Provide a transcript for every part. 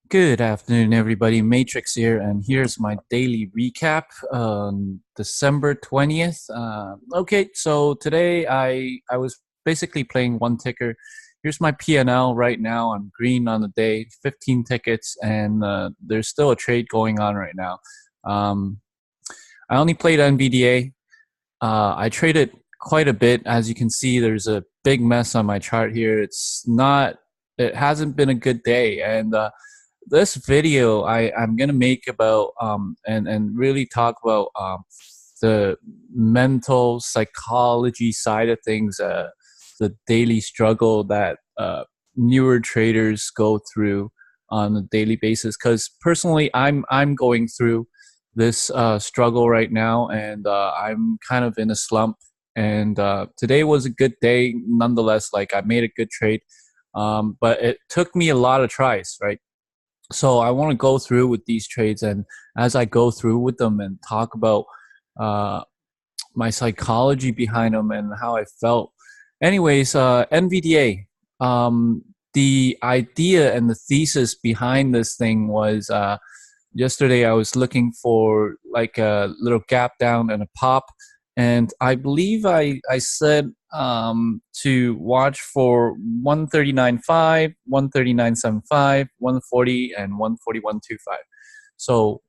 Good afternoon, everybody. Matrix here, and here's my daily recap on December 20th. Okay, so today I was basically playing one ticker. Here's my PNL right now. I'm green on the day, 15 tickets, and there's still a trade going on right now. Um, I only played NVDA. I traded quite a bit. As you can see, there's a big mess on my chart here. It hasn't been a good day, and this video I'm gonna make about and really talk about the mental psychology side of things, the daily struggle that newer traders go through on a daily basis. Because personally, I'm going through this struggle right now, and I'm kind of in a slump. And today was a good day, nonetheless. Like I made a good trade, but it took me a lot of tries, right? So I want to go through with these trades, and as I go through with them and talk about uh, my psychology behind them and how I felt. Anyways, NVDA. The idea and the thesis behind this thing was yesterday I was looking for like a little gap down and a pop, and I believe I said to watch for 139.5, 139.75, 140, and 141.25. So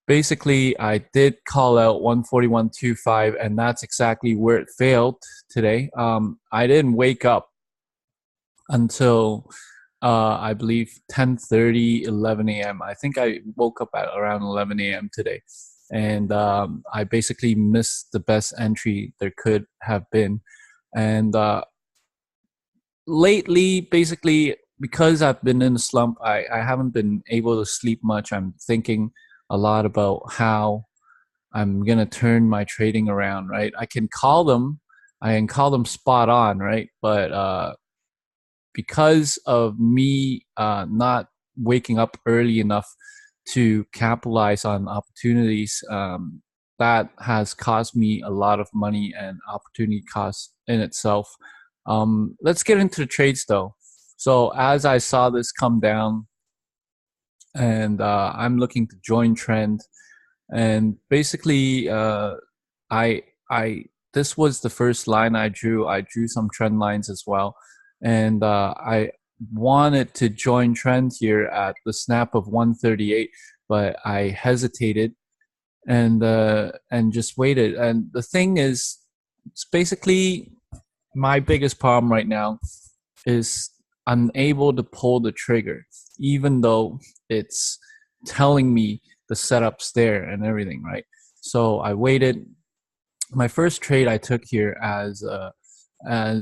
basically, I did call out 141.25, and that's exactly where it failed today. I didn't wake up until I believe 10:30, 11 a.m. I think I woke up at around 11 a.m. today, and I basically missed the best entry there could have been. And lately, basically, because I've been in a slump, I haven't been able to sleep much. I'm thinking a lot about how I'm gonna turn my trading around, right? I can call them spot on, right? But because of me not waking up early enough to capitalize on opportunities, that has cost me a lot of money and opportunity cost in itself. Let's get into the trades though. So as I saw this come down, and I'm looking to join trend, and basically, I I this was the first line I drew. I drew some trend lines as well, and I wanted to join trend here at the snap of 138, but I hesitated and just waited. And the thing is, it's basically my biggest problem right now is unable to pull the trigger, even though it's telling me the setup's there and everything, right? So I waited. My first trade I took here as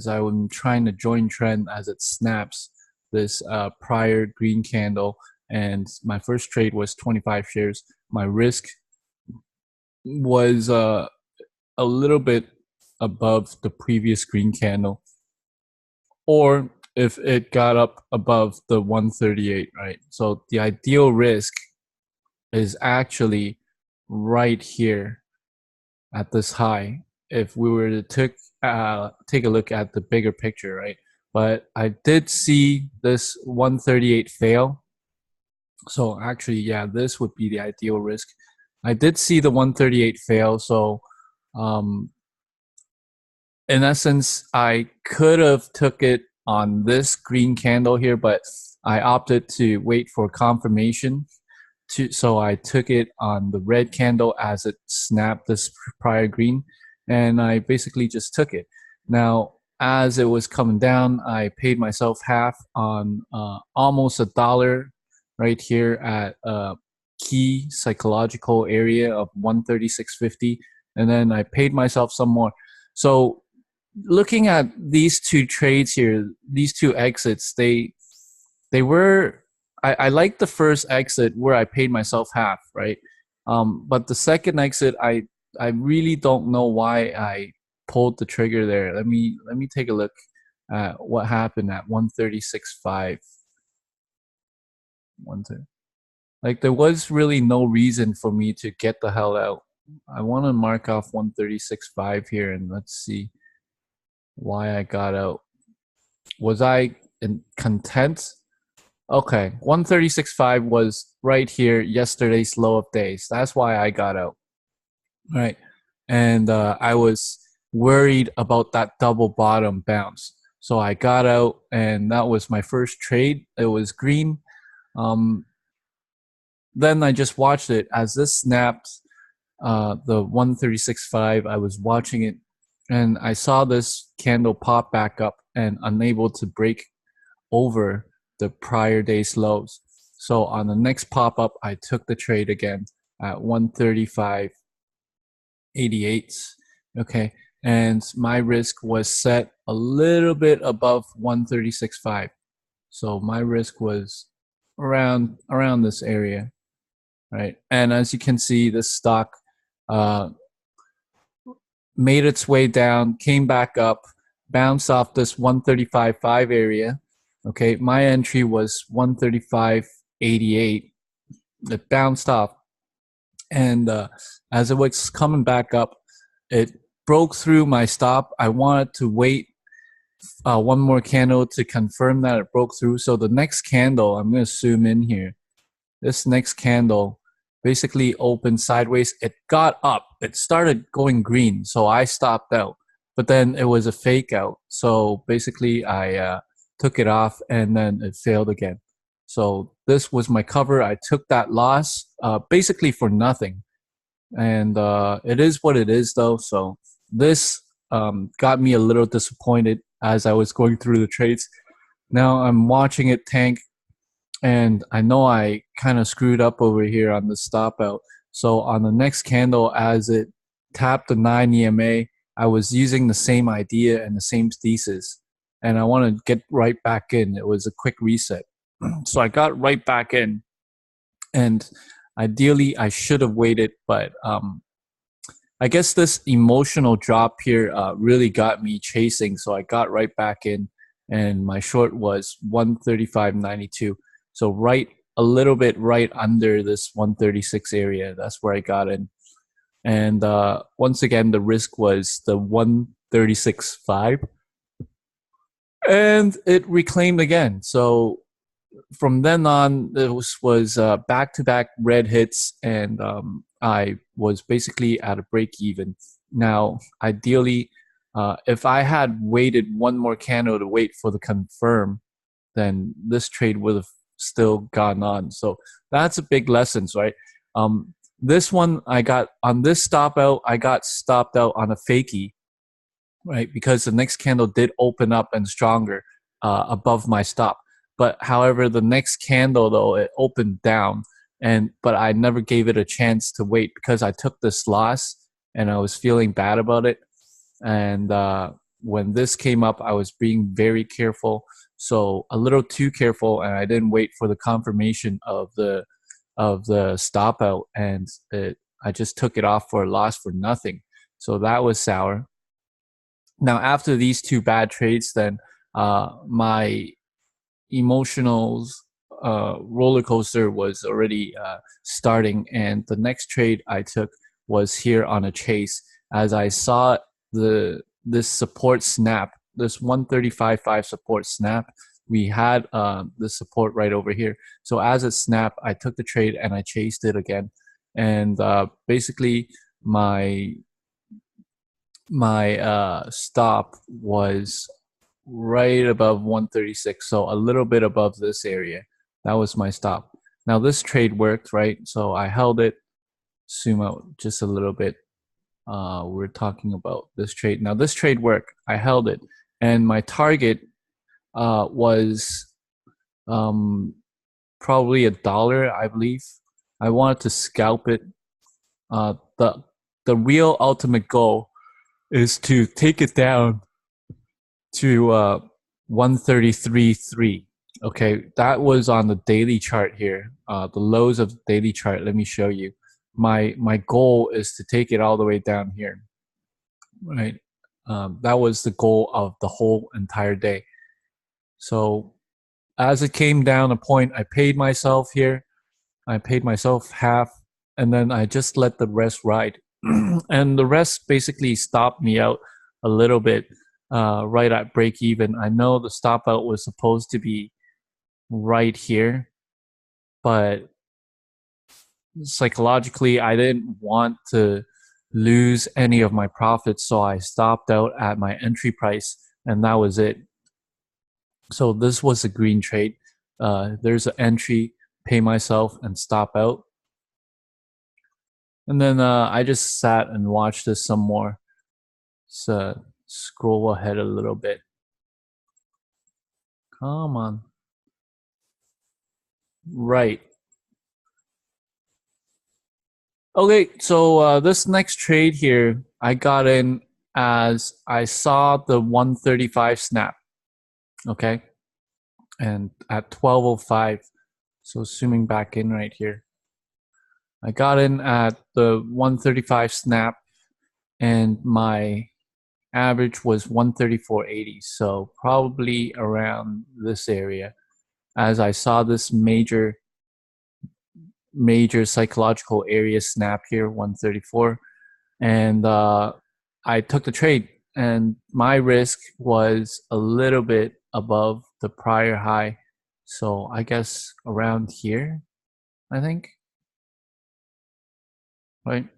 I'm trying to join trend as it snaps this prior green candle, and my first trade was 25 shares. My risk was a little bit above the previous green candle, or if it got up above the 138, right? So the ideal risk is actually right here at this high if we were to take a look at the bigger picture, right? But I did see this 138 fail. So actually, yeah, this would be the ideal risk. I did see the 138 fail. So um, in essence, I could have took it on this green candle here, but I opted to wait for confirmation. So I took it on the red candle as it snapped this prior green, and I basically just took it. Now, as it was coming down, I paid myself half on almost $1 right here at a key psychological area of 136.50, and then I paid myself some more. So looking at these two trades here, these two exits, they were I like the first exit where I paid myself half, right? But the second exit, I really don't know why I pulled the trigger there. Let me take a look at what happened at 136.5. One two. Like there was really no reason for me to get the hell out. I want to mark off 136.5 here, and let's see why I got out. Was I content Okay, 136.5 was right here yesterday's low of days. That's why I got out. Right. And I was worried about that double bottom bounce. So I got out, and that was my first trade. It was green. Um, then I just watched it as this snapped the 136.5. I was watching it, and I saw this candle pop back up and unable to break over the prior day's lows. So on the next pop up, I took the trade again at 135. 88. Okay. And my risk was set a little bit above 136.5. So my risk was around this area, right? And as you can see, this stock uh, made its way down, came back up, bounced off this 135.5 area. Okay, my entry was 135.88. It bounced off, and as it was coming back up, it broke through my stop. I wanted to wait one more candle to confirm that it broke through. So the next candle, I'm going to zoom in here. This next candle basically opened sideways. It got up. It started going green, so I stopped out. But then it was a fake out. So basically, I took it off, and then it failed again. So this was my cover. I took that loss basically for nothing. And it is what it is, though. So this got me a little disappointed as I was going through the trades. Now I'm watching it tank, and I know I kind of screwed up over here on the stop out. So on the next candle, as it tapped the 9 EMA, I was using the same idea and the same thesis, and I want to get right back in. It was a quick reset. So I got right back in, and ideally I should have waited, but I guess this emotional drop here really got me chasing, so I got right back in, and my short was 135.92. So right a little bit right under this 136 area. That's where I got in. And once again, the risk was the 136.5. And it reclaimed again. So from then on, this was back-to-back red hits, and I was basically at a break even. Now, ideally, if I had waited one more candle to wait for the confirm, then this trade would have still gone on. So that's a big lesson, right? This one I got on this stop out. I got stopped out on a fakie, right? Because the next candle did open up and stronger above my stop. But however, the next candle though, it opened down, but I never gave it a chance to wait because I took this loss and I was feeling bad about it. And when this came up, I was being very careful, so a little too careful, and I didn't wait for the confirmation of the stop out, and I just took it off for a loss for nothing. So that was sour. Now after these two bad trades, then my emotional roller coaster was already starting, and the next trade I took was here on a chase as I saw this support snap, this 135.5 support snap. We had the support right over here. So as it snapped, I took the trade and I chased it again, and basically my stop was right above 136, so a little bit above this area. That was my stop. Now this trade worked, right? So I held it. Zoom out just a little bit. We're talking about this trade. Now this trade worked. I held it, and my target was probably $1, I believe. I wanted to scalp it. The real ultimate goal is to take it down to 133.3. Okay, that was on the daily chart here. The lows of the daily chart. Let me show you. My goal is to take it all the way down here. Right, that was the goal of the whole entire day. So as it came down a point, I paid myself here. I paid myself half, and then I just let the rest ride. And the rest basically stopped me out a little bit right at break even. I know the stop out was supposed to be right here, but psychologically I didn't want to lose any of my profits, so I stopped out at my entry price, and that was it. So this was a green trade. There's an entry, pay myself, and stop out. And then I just sat and watched this some more. So scroll ahead a little bit. Come on. Right. Okay, so this next trade here, I got in as I saw the 135 snap. Okay. And at 12:05, so zooming back in right here, I got in at the 135 snap, and my average was 134.80, so probably around this area, as I saw this major psychological area snap here, 134, and I took the trade, and my risk was a little bit above the prior high, so I guess around here, I think, right?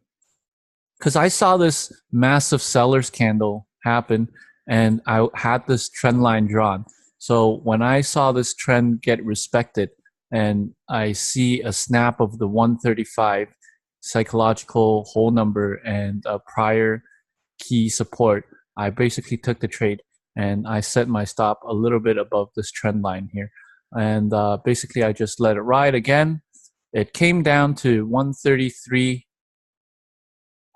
Because I saw this massive sellers candle happen, and I had this trend line drawn. So when I saw this trend get respected, and I see a snap of the 135 psychological whole number and a prior key support, I basically took the trade, and I set my stop a little bit above this trend line here. And basically I just let it ride again. It came down to 133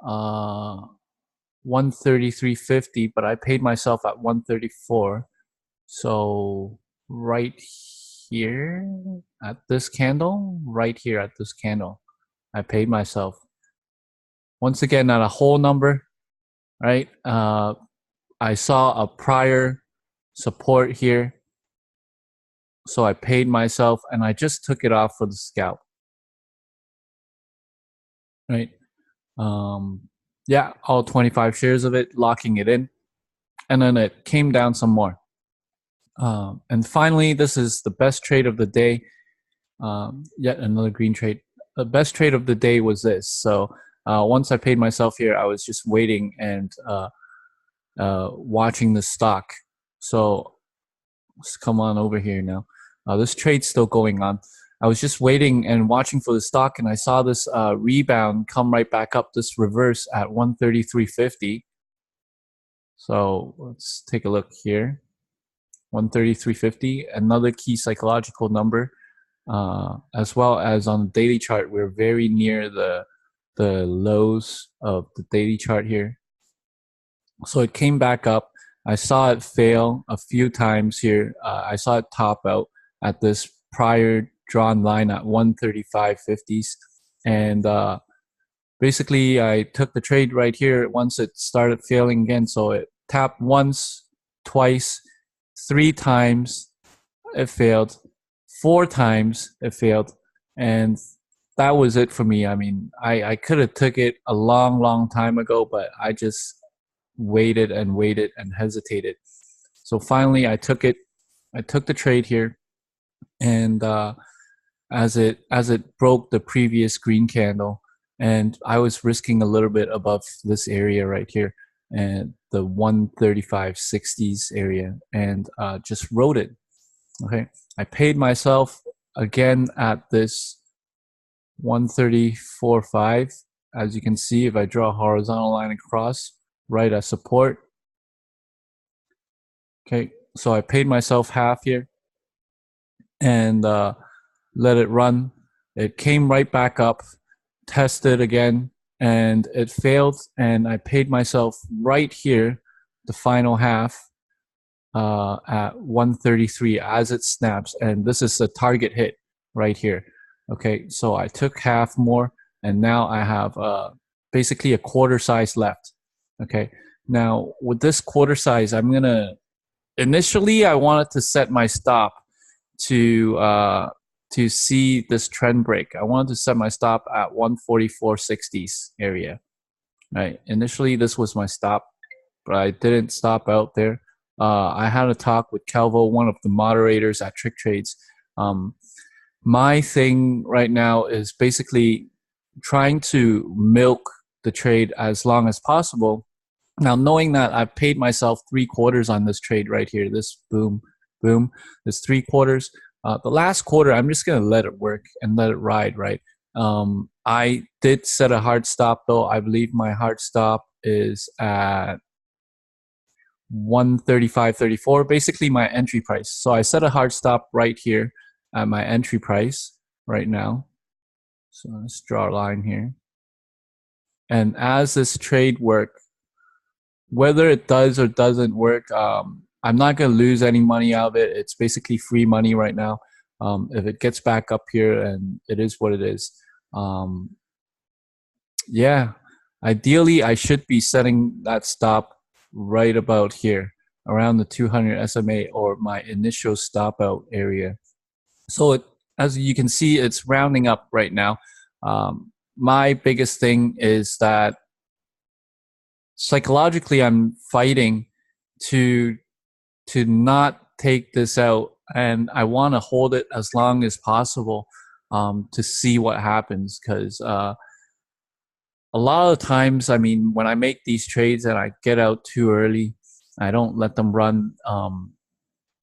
133.50, but I paid myself at 134. So right here at this candle, I paid myself. Once again, at a whole number, right? I saw a prior support here, so I paid myself, and I just took it off for the scalp, right? Yeah, all 25 shares of it, locking it in, and then it came down some more. And finally, this is the best trade of the day. Yet another green trade. The best trade of the day was this. So once I paid myself here, I was just waiting and watching the stock. So let's come on over here now. This trade's still going on. I was just waiting and watching for the stock, and I saw this rebound come right back up, this reverse at 133.50. So let's take a look here. 133.50, another key psychological number, as well as on the daily chart, we're very near the lows of the daily chart here. So it came back up. I saw it fail a few times here. I saw it top out at this prior drawn line at 135.50s, and basically I took the trade right here once it started failing again. So it tapped once, twice, 3 times, it failed. 4 times, it failed, and that was it for me. I mean, I could have took it a long time ago, but I just waited and hesitated. So finally, I took it. I took the trade here, and as it broke the previous green candle, and I was risking a little bit above this area right here, and the 135.60s area, and just rode it. Okay, I paid myself again at this 134.5. As you can see, if I draw a horizontal line across, right at support. Okay, so I paid myself half here, and let it run. It came right back up, tested again, and it failed, and I paid myself right here, the final half, at 133 as it snaps, and this is a target hit right here. Okay, so I took half more, and now I have basically a quarter size left. Okay, now with this quarter size, I'm gonna initially I wanted to set my stop to see this trend break. I wanted to set my stop at 144.60s area. Right, initially this was my stop, but I didn't stop out there. I had a talk with Calvo, one of the moderators at Trick Trades, Um, my thing right now is basically trying to milk the trade as long as possible. Now, knowing that I've paid myself 3/4 on this trade right here, this boom, boom, this 3/4. The last quarter, I'm just going to let it work and let it ride, right? I did set a hard stop, though. I believe my hard stop is at 135.34, basically my entry price. So I set a hard stop right here at my entry price right now. So let's draw a line here. And as this trade work, whether it does or doesn't work, I'm not going to lose any money out of it. It's basically free money right now. If it gets back up here, and it is what it is. Yeah, ideally I should be setting that stop right about here around the 200 SMA or my initial stop out area. So as you can see, it's rounding up right now. My biggest thing is that psychologically I'm fighting to not take this out, and I want to hold it as long as possible to see what happens, because a lot of times, I mean, when I make these trades and I get out too early, I don't let them run.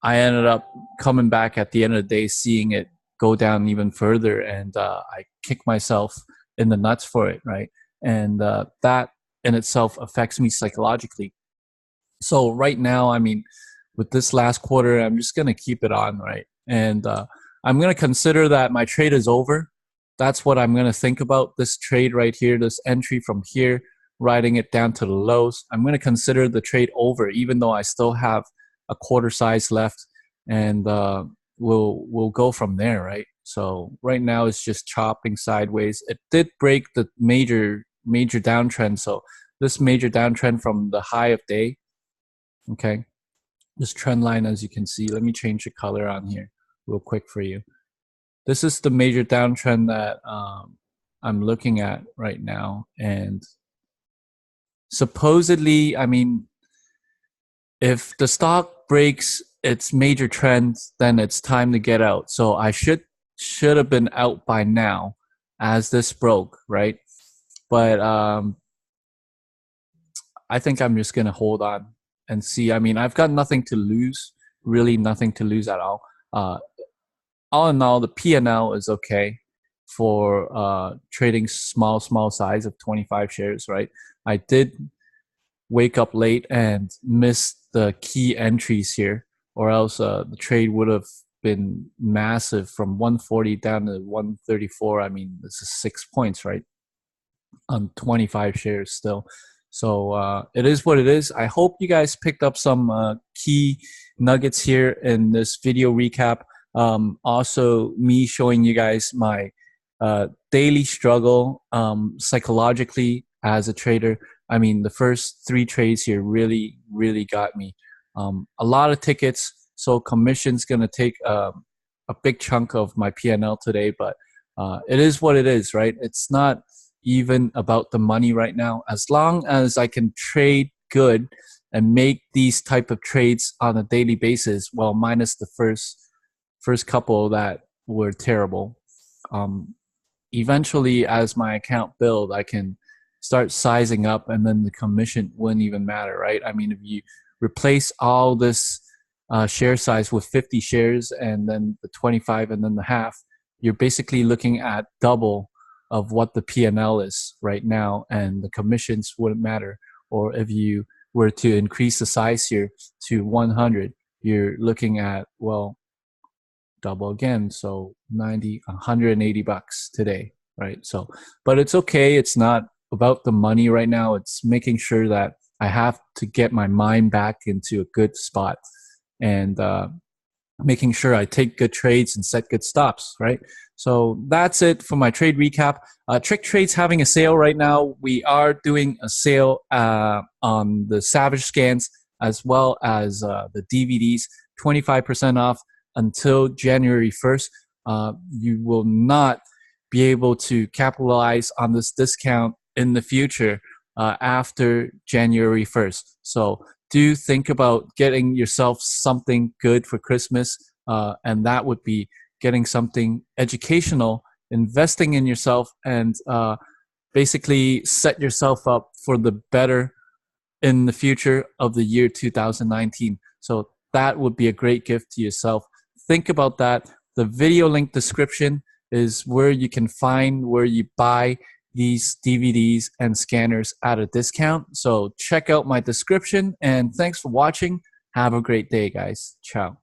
I ended up coming back at the end of the day, seeing it go down even further, and I kick myself in the nuts for it, right? And that in itself affects me psychologically. So right now, I mean, with this last quarter, I'm just gonna keep it on, right? And I'm gonna consider that my trade is over. That's what I'm gonna think about. This trade right here, this entry from here, riding it down to the lows. I'm gonna consider the trade over, even though I still have a quarter size left, and we'll go from there, right? So right now it's just chopping sideways. It did break the major downtrend. So this major downtrend from the high of day, okay, this trend line, as you can see, let me change the color on here real quick for you. This is the major downtrend that I'm looking at right now, and supposedly, I mean, if the stock breaks its major trend, then it's time to get out. So I should have been out by now, as this broke, right? But I think I'm just gonna hold on and see. I mean, I've got nothing to lose, really nothing to lose at all. All in all, the P&L is okay for trading small size of 25 shares, right? I did wake up late and miss the key entries here, or else the trade would have been massive from 140 down to 134. I mean, this is 6 points, right? On 25 shares still. So it is what it is. I hope you guys picked up some key nuggets here in this video recap. Also, me showing you guys my daily struggle psychologically as a trader. I mean, the first 3 trades here really got me. A lot of tickets, so commission's going to take a big chunk of my P&L today, but it is what it is, right? It's not even about the money right now. As long as I can trade good and make these type of trades on a daily basis, well, minus the first couple that were terrible. Eventually, as my account build, I can start sizing up, and then the commission wouldn't even matter, right? I mean, if you replace all this share size with 50 shares and then the 25 and then the half, you're basically looking at double of what the P&L is right now, and the commissions wouldn't matter. Or if you were to increase the size here to 100, you're looking at, well, double again, so 90, 180 bucks today, right? So, but it's okay. It's not about the money right now. It's making sure that I have to get my mind back into a good spot, and making sure I take good trades and set good stops, right? So that's it for my trade recap. Trick Trade's having a sale right now. We are doing a sale on the Savage scans as well as the DVDs, 25% off until January 1st. You will not be able to capitalize on this discount in the future after January 1st. So do think about getting yourself something good for Christmas, and that would be getting something educational, investing in yourself, and basically set yourself up for the better in the future of the year 2019. So that would be a great gift to yourself. Think about that. The video link description is where you can find where you buy these DVDs and scanners at a discount. So check out my description, and thanks for watching. Have a great day, guys. Ciao.